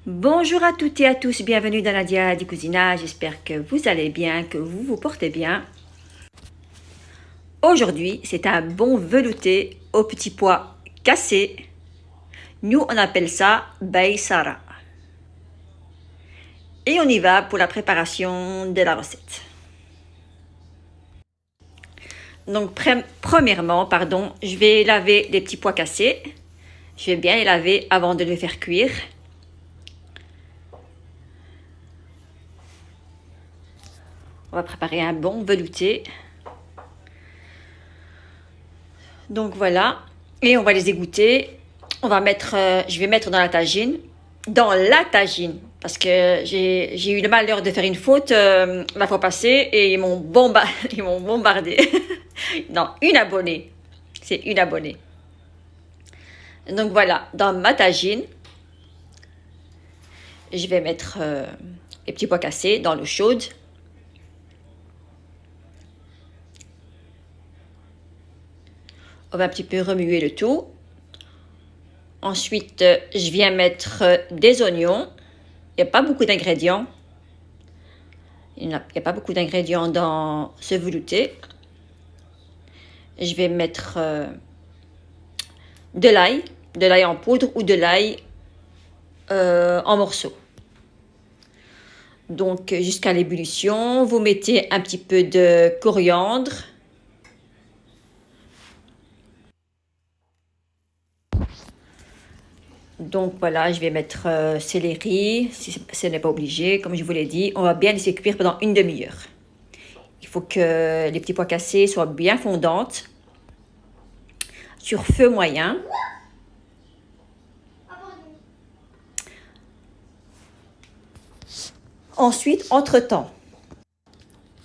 Bonjour à toutes et à tous, bienvenue dans Nadia du Cousinage, j'espère que vous allez bien, que vous vous portez bien. Aujourd'hui, c'est un bon velouté aux petits pois cassés. Nous, on appelle ça baïsara. Et on y va pour la préparation de la recette. Donc, premièrement, je vais laver les petits pois cassés. Je vais bien les laver avant de les faire cuire. On va préparer un bon velouté. Donc voilà, et on va les égoutter. On va mettre, je vais mettre dans la tagine, parce que j'ai eu le malheur de faire une faute la fois passée et ils m'ont bombardé. Non, une abonnée, c'est une abonnée. Donc voilà, dans ma tagine, je vais mettre les petits pois cassés dans l'eau chaude. On va un petit peu remuer le tout. Ensuite, je viens mettre des oignons. Il n'y a pas beaucoup d'ingrédients. Il n'y a pas beaucoup d'ingrédients dans ce velouté. Je vais mettre de l'ail en poudre ou de l'ail en morceaux. Donc, jusqu'à l'ébullition, vous mettez un petit peu de coriandre. Donc voilà, je vais mettre céleri, si ce n'est pas obligé, comme je vous l'ai dit. On va bien laisser cuire pendant une demi-heure. Il faut que les petits pois cassés soient bien fondantes, sur feu moyen. Ensuite, entre-temps,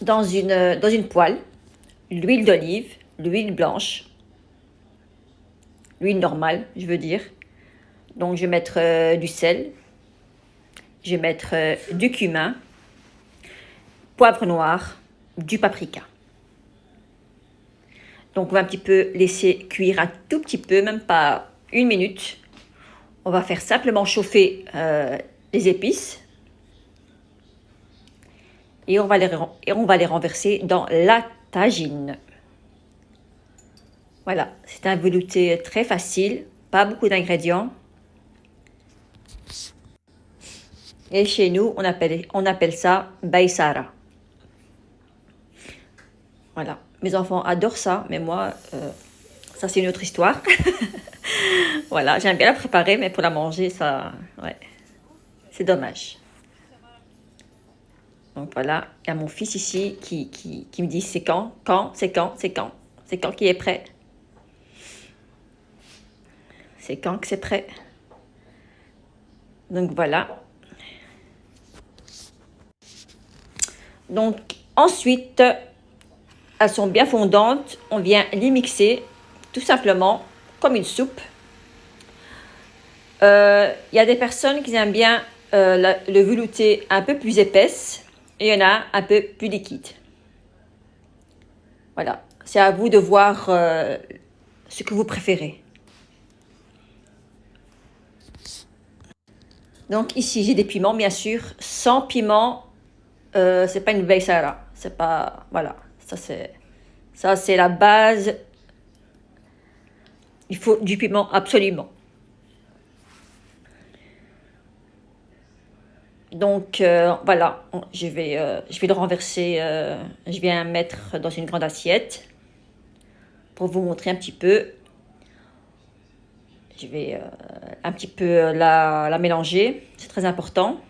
dans une poêle, l'huile d'olive, l'huile blanche, l'huile normale, je veux dire. Donc, je vais mettre du sel, je vais mettre du cumin, poivre noir, du paprika. Donc, on va un petit peu laisser cuire un tout petit peu, même pas une minute. On va faire simplement chauffer les épices. Et on va les renverser dans la tagine. Voilà, c'est un velouté très facile, pas beaucoup d'ingrédients. Et chez nous, on appelle ça baïsara. Voilà, mes enfants adorent ça, mais moi, ça c'est une autre histoire. Voilà, j'aime bien la préparer, mais pour la manger, ça, ouais, c'est dommage. Donc voilà, il y a mon fils ici qui me dit c'est quand qui est prêt. C'est quand que c'est prêt. Donc voilà. Donc ensuite, elles sont bien fondantes. On vient les mixer tout simplement comme une soupe. Il y a des personnes qui aiment bien le velouté un peu plus épaisse et il y en a un peu plus liquide. Voilà, c'est à vous de voir ce que vous préférez. Donc ici j'ai des piments, bien sûr. Sans piment, c'est pas une baïsara. C'est pas, voilà, ça c'est la base. Il faut du piment absolument. Donc voilà, je vais le renverser. Je viens mettre dans une grande assiette pour vous montrer un petit peu. Je vais un petit peu la mélanger, c'est très important.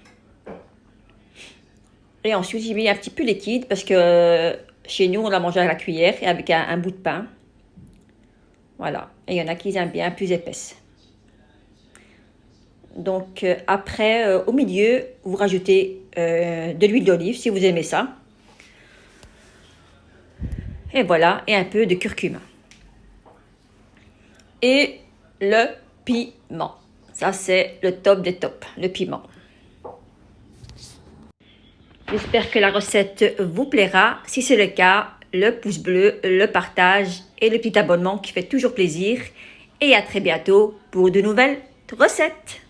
Et ensuite, j'y mets un petit peu liquide parce que chez nous, on la mange à la cuillère et avec un bout de pain. Voilà. Et il y en a qui aiment bien plus épaisse. Donc après, au milieu, vous rajoutez de l'huile d'olive si vous aimez ça. Et voilà, et un peu de curcuma. Et le piment. Ça, c'est le top des tops, le piment. J'espère que la recette vous plaira. Si c'est le cas, le pouce bleu, le partage et le petit abonnement qui fait toujours plaisir. Et à très bientôt pour de nouvelles recettes.